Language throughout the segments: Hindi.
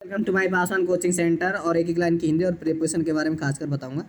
Welcome to my pass on coaching centre. और एक एक लाइन की हिंदी और प्रिपरेशन के बारे में खासकर बताऊंगा।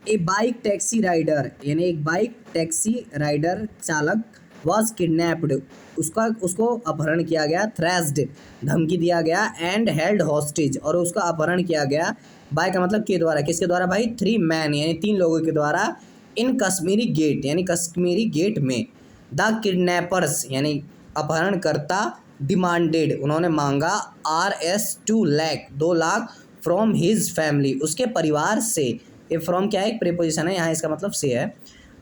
ए बाइक टैक्सी राइडर यानी एक बाइक टैक्सी राइडर चालक वॉज किडनैप्ड। उसको अपहरण किया गया, थ्रेस्ड धमकी दिया गया, एंड हेल्ड हॉस्टेज और उसका अपहरण किया गया बाय का मतलब के द्वारा, किसके द्वारा भाई? 3 मैन यानी 3 लोगों के द्वारा, इन कश्मीरी गेट यानी कश्मीरी गेट में। द किडनैपर्स यानी अपहरणकर्ता डिमांडेड उन्होंने मांगा Rs 2 lakh from his family उसके परिवार से। ये फ्रॉम क्या है? एक प्रीपोजिशन है यहाँ, इसका मतलब से है।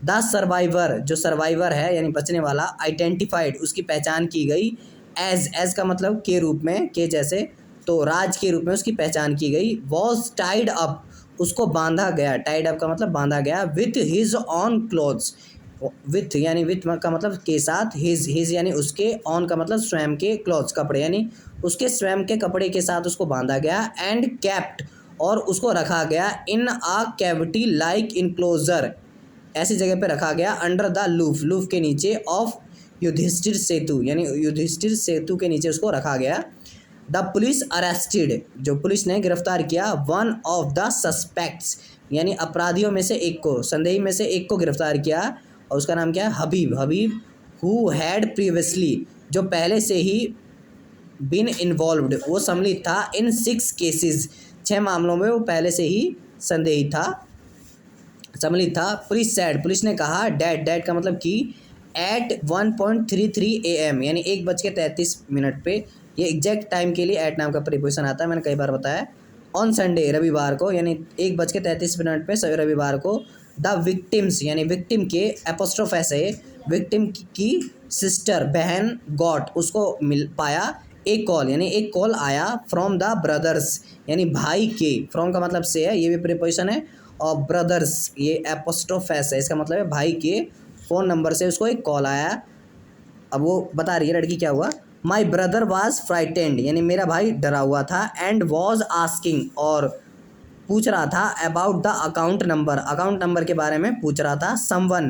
द सर्वाइवर जो सर्वाइवर है यानी बचने वाला, आइडेंटिफाइड उसकी पहचान की गई, एज का मतलब के रूप में, के जैसे, तो राज के रूप में उसकी पहचान की गई। वॉज टाइड अप उसको बांधा गया, टाइड अप का मतलब बांधा गया, with his on clothes, with यानी विथ का मतलब के साथ, हिज यानी उसके, ऑन का मतलब स्वयं के, क्लॉथ्स कपड़े यानी उसके स्वयं के कपड़े के साथ उसको बांधा गया, एंड कैप्ट और उसको रखा गया, इन अ कैविटी लाइक इनक्लोजर ऐसी जगह पे रखा गया, अंडर द लूफ लूफ के नीचे, ऑफ युधिष्ठिर सेतु यानी युधिष्ठिर सेतु के नीचे उसको रखा गया। द पुलिस अरेस्टेड जो पुलिस ने गिरफ्तार किया, वन ऑफ द सस्पेक्ट्स यानी अपराधियों में से एक को, संदेही में से एक को गिरफ्तार किया, और उसका नाम क्या है? हबीब हु हैड प्रीवियसली जो पहले से ही बिन इन्वॉल्व्ड वो सम्मिलित था, इन 6 केसेस 6 मामलों में वो पहले से ही संदेही था, सम्मिलित था। पुलिस ने कहा, डैट का मतलब कि, एट 1:33 AM यानी 1:33 पे, ये एग्जैक्ट टाइम के लिए एट नाम का प्रीपोजिशन आता है, मैंने कई बार बताया। ऑन संडे रविवार को यानी 1:33 पे रविवार को, द विक्टिम्स यानी विक्टिम के, एपोस्ट्रोफेस है, विक्टिम की सिस्टर बहन, गॉट उसको मिल पाया, एक कॉल यानी एक कॉल आया, फ्रॉम द ब्रदर्स यानी भाई के, फ्रॉम का मतलब से है, ये भी प्रीपोजिशन है, और ब्रदर्स ये एपोस्ट्रोफेस है, इसका मतलब है भाई के फ़ोन नंबर से उसको एक कॉल आया। अब वो बता रही है लड़की क्या हुआ, माई ब्रदर वॉज फ्राइटेंड यानी मेरा भाई डरा हुआ था, एंड वॉज आस्किंग और पूछ रहा था, अबाउट द अकाउंट नंबर के बारे में पूछ रहा था, समवन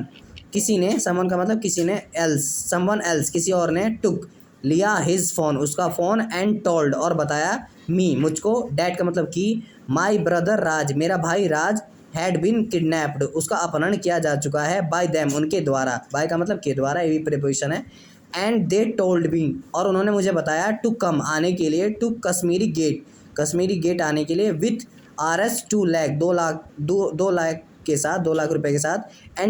किसी ने, समवन का मतलब किसी ने, एल्स समवन एल्स किसी और ने, टुक लिया, हिज फ़ोन उसका फ़ोन, एंड टोल्ड और बताया, मी मुझको, डैट का मतलब कि, माई ब्रदर राज मेरा भाई राज, हैड बीन किडनैप्ड उसका अपहरण किया जा चुका है, बाय देम उनके द्वारा, बाय का मतलब के द्वारा, ये भी प्रीपोजिशन है, एंड दे टोल्ड मी और उन्होंने मुझे बताया, टू कम आने के लिए, टू कश्मीरी गेट आने के लिए, विथ Rs 2 लाख 2 लाख के साथ, 2 लाख रुपए के साथ, एंड